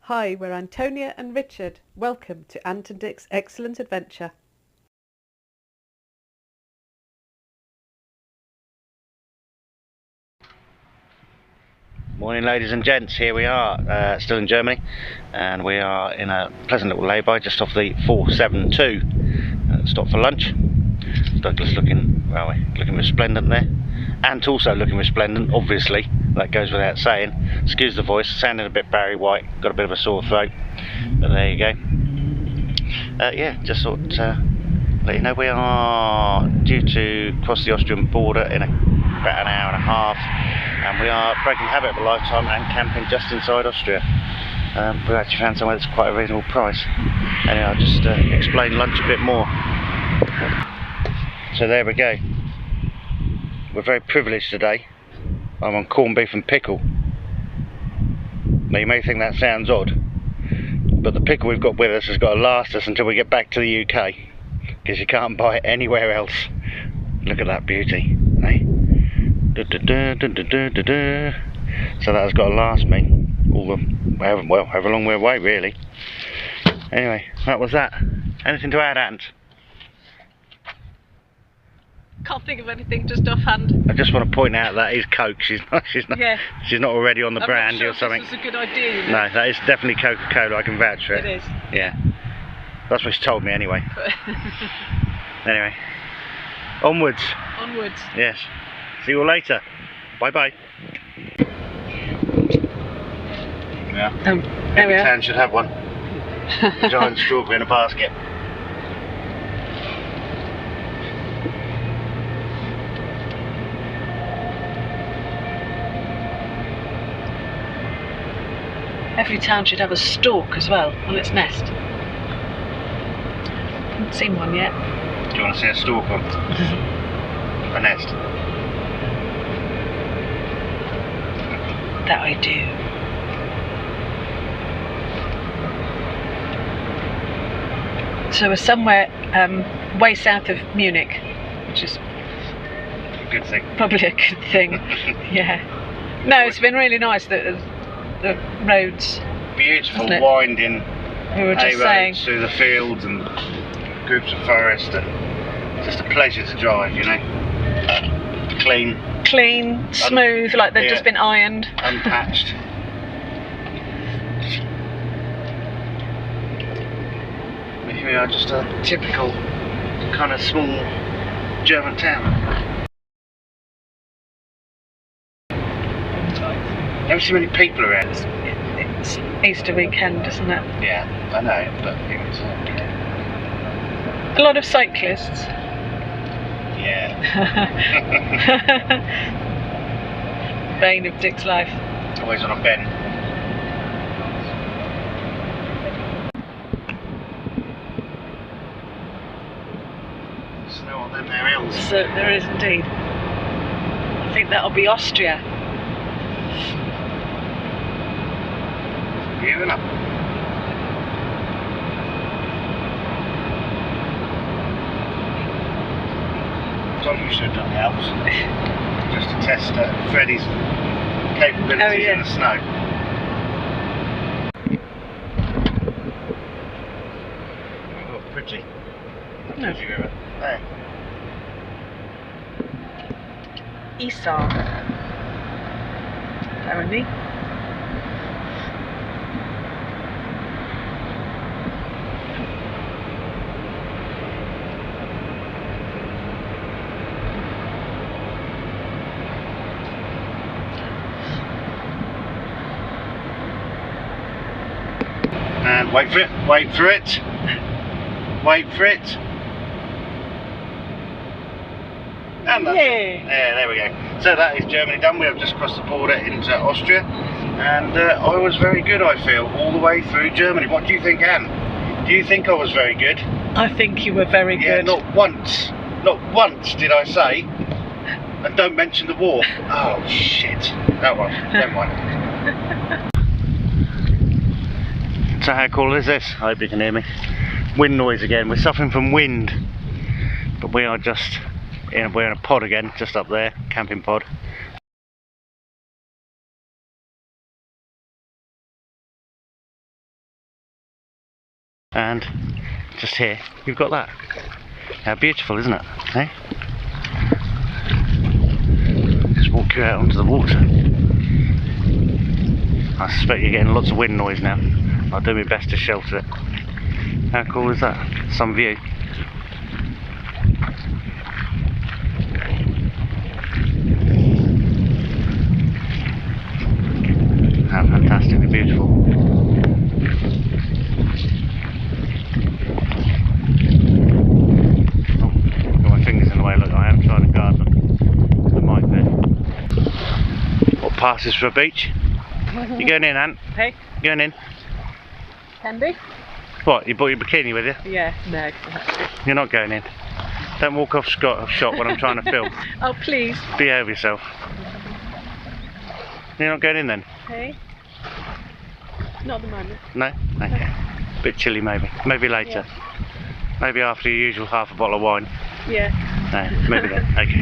Hi, we're Antonia and Richard. Welcome to Ant and Dick's Excellent Adventure. Morning ladies and gents, here we are, still in Germany, and we are in a pleasant little lay-by just off the 472. Stopped for lunch. Douglas looking resplendent there. Ant also looking resplendent, obviously, that goes without saying. Excuse the voice, sounding a bit Barry White, got a bit of a sore throat, but there you go. Yeah, just thought let you know we are due to cross the Austrian border in about an hour and a half, and we are breaking the habit of a lifetime and camping just inside Austria. We've actually found somewhere that's quite a reasonable price. Anyway, I'll just explain lunch a bit more. So there we go. We're very privileged today. I'm on corned beef and pickle. Now you may think that sounds odd, but the pickle we've got with us has got to last us until we get back to the UK, because you can't buy it anywhere else. Look at that beauty, eh? So that has got to last me all the however long we're away, really. Anyway, that was that. Anything to add, Ant? Can't think of anything just offhand. I just want to point out that is Coke. She's not already on the brandy or something. This is a good idea. You know? No, that is definitely Coca-Cola. I can vouch for it. It is. Yeah, that's what she told me anyway. Anyway, onwards. Onwards. Yes. See you all later. Bye bye. Yeah. There we Every are. town should have one. A giant strawberry in a basket. Every town should have a stork as well on its nest. Haven't seen one yet. Do you want to see a stork on a nest? That I do. So we're somewhere way south of Munich, which is Good thing. probably a good thing. Yeah. No, it's been really nice. The roads. Beautiful, Isn't it? winding We were just A saying. roads through the fields and groups of forest, and just a pleasure to drive, you know. Clean, Smooth, like they've just been ironed. unpatched. Here we are, just a typical kind of small German town. Never see many people around. It's Easter weekend, isn't it? Yeah, I know, but even so. A lot of cyclists. Yeah. Bane of Dick's life. Always on a bend. Snow on them there hills. So there is indeed. I think that'll be Austria. Giving up. Told you we should have done the Alps. Just to test Freddie's capabilities in the snow. Oh, pretty. No. Pretty river. There. Esau. Apparently. And wait for it, wait for it, wait for it. And that's it. Yeah, there we go. So that is Germany done. We have just crossed the border into Austria, and I was very good, I feel, all the way through Germany. What do you think, Anne? Do you think I was very good? I think you were very Yeah, good. not once did I say, and don't mention the war. Oh shit. Oh well, never mind. So how cool is this? I hope you can hear me. Wind noise again. We're suffering from wind, but we are just we're in a pod again, just up there, camping pod. and just here you've got that. How beautiful, isn't it? Eh? Just walk you out onto the water. I suspect you're getting lots of wind noise now. I'll do my best to shelter it. How cool is that? Some view. How fantastically beautiful. Oh, got my fingers in the way. Look, I am trying to guard them. The mic there. What passes for a beach? You going in, Ant? Hey? Going in? Can be? What, you brought your bikini with you? Yeah, no. You're not going in. Don't walk off shot when I'm trying to film. Oh, please. Behave yourself. You're not going in then? Hey? Not at the moment. No? Okay. Bit chilly maybe. Maybe later. Yeah. Maybe after your usual half a bottle of wine. Yeah. No, maybe then. Okay.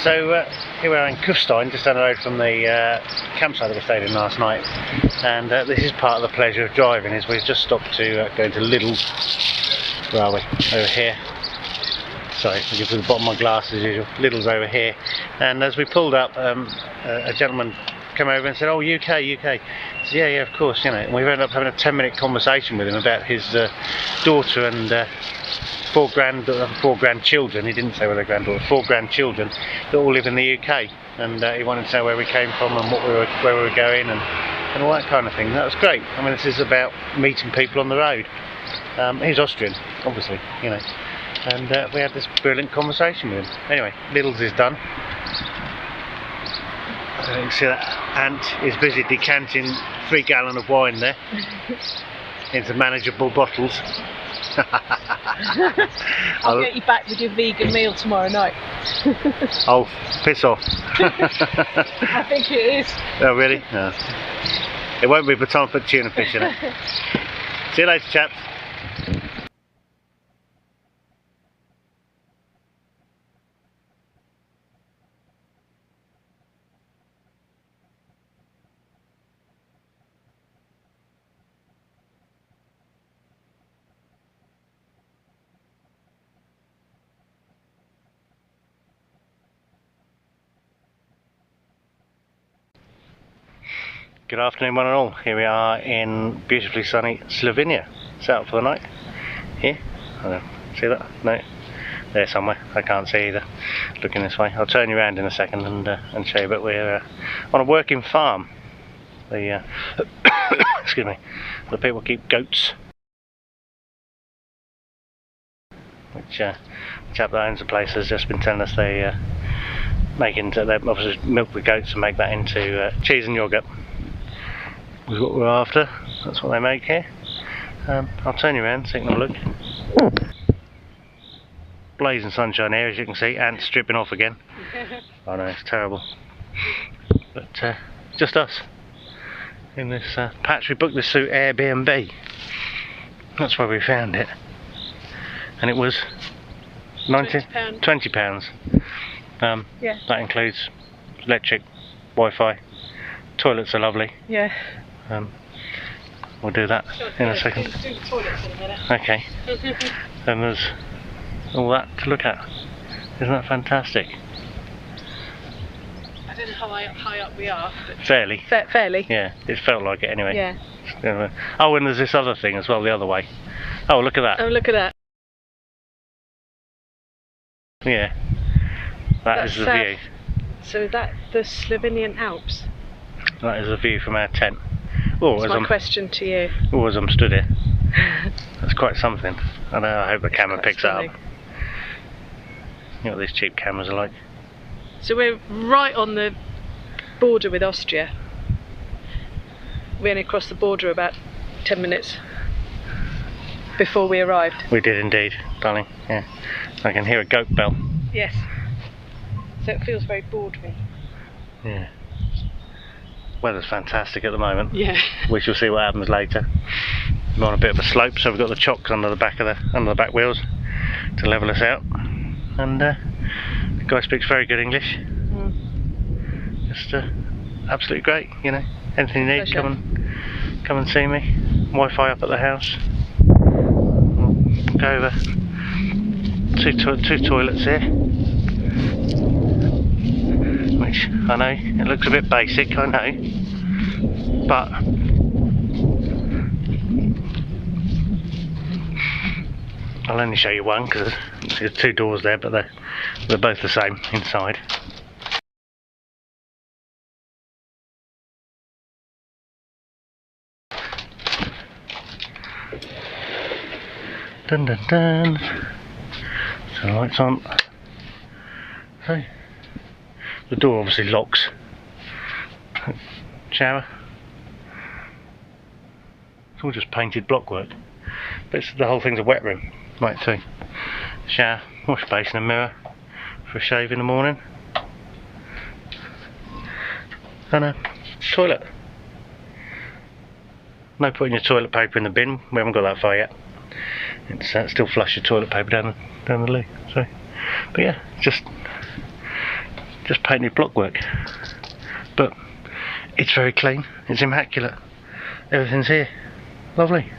So here we are in Kufstein, just down the road from the campsite that we stayed in last night, and this is part of the pleasure of driving, is we've just stopped to go into Lidl's. Where are we? Over here. Sorry, I give you the bottom of my glass as usual. Lidl's over here, and as we pulled up, a gentleman came over and said, "Oh, UK." I said, yeah, of course, you know. And we ended up having a 10-minute conversation with him about his daughter and four grandchildren. He didn't say whether they're granddaughter. 4 grandchildren that all live in the UK, and he wanted to know where we came from and where we were going and all that kind of thing. That was great. I mean, this is about meeting people on the road. He's Austrian, obviously, you know, and we had this brilliant conversation with him. Anyway, Lidl's is done. You can see that Ant is busy decanting 3 gallons of wine there into manageable bottles. I'll get you back with your vegan meal tomorrow night. Oh, piss off. I think it is. Oh, really? No. It won't be, but time to put tuna fish in it. See you later, chaps. Good afternoon, one and all. Here we are in beautifully sunny Slovenia. Set up for the night. Here. I don't see that? No. There somewhere. I can't see either. Looking this way. I'll turn you around in a second and show you. But we're on a working farm. The excuse me. The people keep goats. Which the chap that owns the place has just been telling us they obviously milk the goats and make that into cheese and yoghurt. Is what we're after. That's what they make here. I'll turn you around so you can have a look. Blazing sunshine here, as you can see. Ants stripping off again. I know, it's terrible. But just us in this patch. We booked this through Airbnb. That's where we found it. And it was £20. Yeah. That includes electric, Wi-Fi. Toilets are lovely. Yeah. We'll do that in a second. Do the toilets in a minute. Okay. And there's all that to look at. Isn't that fantastic? I don't know how high up we are. But Fairly. Fairly. Yeah, it felt like it anyway. Yeah. Oh, and there's this other thing as well, the other way. Oh, look at that. Oh, look at that. Yeah. That's is the view. So is that the Slovenian Alps? That is the view from our tent. Oh, that's my question to you. Oh, as I'm stood here. That's quite something. I know, I hope the camera picks that up. You know what these cheap cameras are like. So we're right on the border with Austria. We only crossed the border about 10 minutes before we arrived. We did indeed, darling. Yeah, I can hear a goat bell. Yes. So it feels very bordery. Yeah. Weather's fantastic at the moment. Yeah. We shall see what happens later. We're on a bit of a slope, so we've got the chocks under the back wheels to level us out. And the guy speaks very good English. Just absolutely great, you know. Anything you need, come and see me. Wi-Fi up at the house. We'll go over. Two toilets here, which I know it looks a bit basic, I know, but I'll only show you one because there's two doors there, but they're both the same inside. Dun dun dun. So lights on. So the door obviously locks. Shower. It's all just painted blockwork, but the whole thing's a wet room. Right too. Shower, wash basin and mirror for a shave in the morning. And a toilet. No putting your toilet paper in the bin. We haven't got that far yet. It's still flush your toilet paper down the loo. So, but yeah, just painted blockwork. But it's very clean. It's immaculate. Everything's here. Lovely.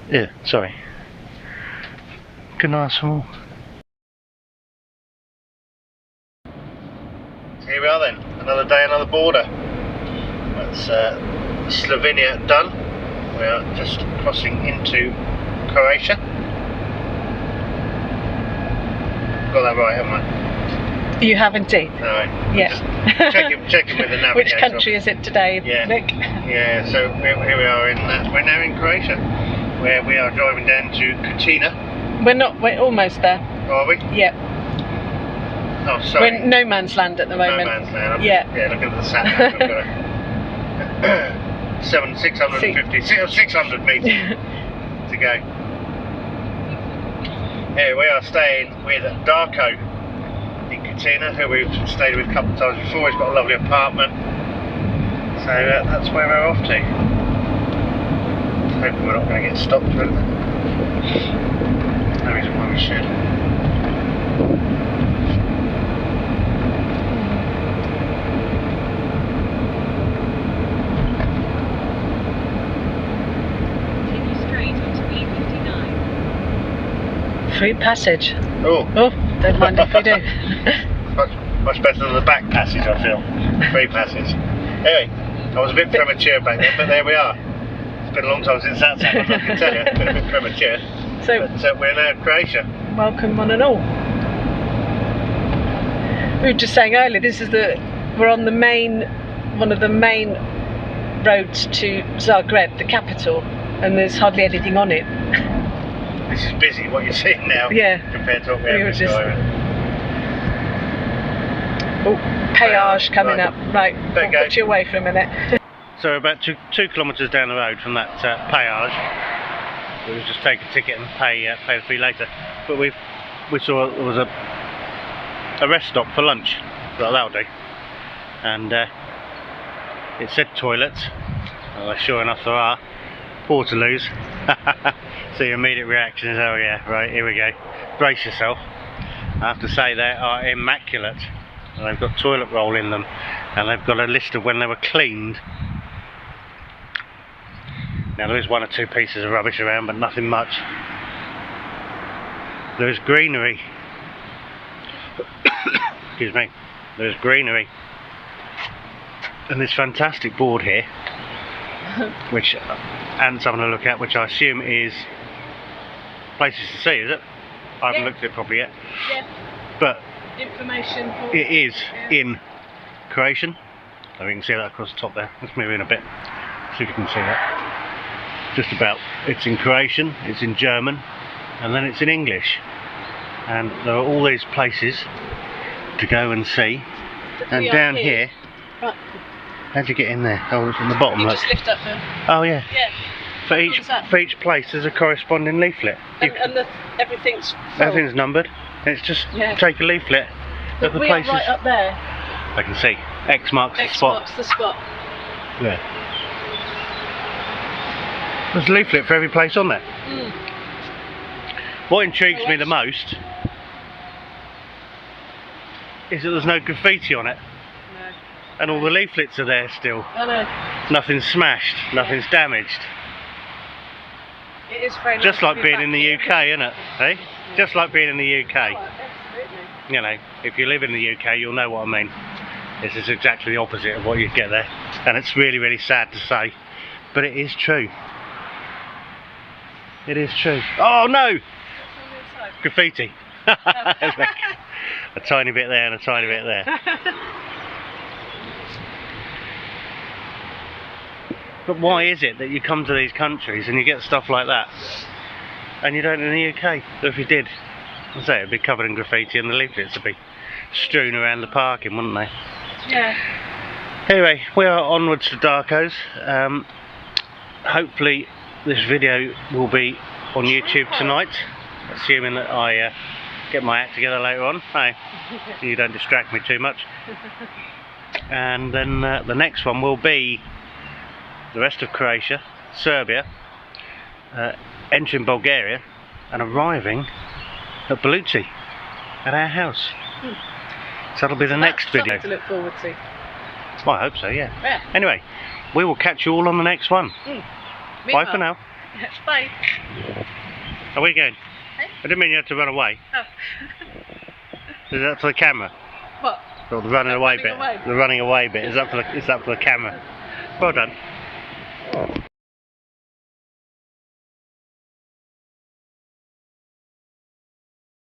Yeah, sorry. Couldn't ask for more. Here we are then. Another day, another border. That's Slovenia done. We are just crossing into Croatia. Got that right, haven't I? You have indeed. Alright. Yeah. Checking with the navigator. Which country is it today, yeah. Nick? Yeah, so here we are we're now in Croatia, where we are driving down to Kutina. We're almost there. Are we? Yeah. Oh, sorry. We're in no man's land at the moment. No man's land. Yeah. Look at the sat nav. We've got 600 metres to go. Here we are staying with Darko in Kutina, who we've stayed with a couple of times before. He's got a lovely apartment, so that's where we're off to. Hoping we're not going to get stopped for anything. No reason why we should. Free passage. Oh, don't mind if we do. much better than the back passage, I feel. Free passage. Anyway, I was a bit premature back then, but there we are. It's been a long time since that's happened, I can tell you. It's been a bit premature. But we're now in Croatia. Welcome one and all. We were just saying earlier, we're on one of the main roads to Zagreb, the capital, and there's hardly anything on it. This is busy, what you're seeing now, compared to what we were just driving. Oh, peage coming up. Right, I'll put you away for a minute. So we're about two kilometres down the road from that peage. We'll just take a ticket and pay the fee later. But we saw there was a rest stop for lunch. Well, that'll do. And it said toilets. Well, sure enough there are. Portaloos. So your immediate reaction is, oh yeah, right, here we go. Brace yourself. I have to say they are immaculate. And they've got toilet roll in them, and they've got a list of when they were cleaned. Now there is one or two pieces of rubbish around, but nothing much. There is greenery. Excuse me. There is greenery. And this fantastic board here, which Ant's having a look at, which I assume is places to see, is it? I haven't looked at it properly yet. Yeah. But information for it is in Croatian. So we can see that across the top there. Let's move in a bit, see if you can see that. Just about. It's in Croatian, it's in German, and then it's in English. And there are all these places to go and see. And We are down here, Right. how'd you get in there? Oh, it's on the bottom, You look. just lift up the... Oh yeah. Yeah. For What each was that? place there's a corresponding leaflet. And everything's full. Everything's numbered. And it's just Yeah. take a leaflet of the We are places. right up there. I can see. X marks the X spot. marks the spot. Yeah. There's a leaflet for every place on there. Mm. What intrigues Oh, me the most is that there's no graffiti on it, No. and all the leaflets are there still. I know. Nothing's smashed, nothing's damaged. It is very nice Just to like be being back in the here. UK, isn't it? Eh? Just like being in the UK. Oh, absolutely. You know, if you live in the UK, you'll know what I mean. This is exactly the opposite of what you'd get there, and it's really, really sad to say, but it is true. It is true. Oh no! Graffiti. A tiny bit there and a tiny bit there. But why is it that you come to these countries and you get stuff like that, and you don't in the UK? If you did, I'd say it'd be covered in graffiti and the leaflets would be strewn around the parking, wouldn't they? Yeah. Anyway, we are onwards to Darko's. Hopefully this video will be on YouTube tonight, assuming that I get my act together later on. Hey, you don't distract me too much. And then the next one will be the rest of Croatia, Serbia, entering Bulgaria and arriving at Balutsi at our house. So that'll be the next video. Something to look forward to. Well, I hope so, yeah. Yeah. Anyway, we will catch you all on the next one. Bye for now. Bye. Are we going? Hey? I didn't mean you had to run away. Oh. Is that for the camera? What? Or the running away running bit? away. The running away bit is that for the camera. Well done.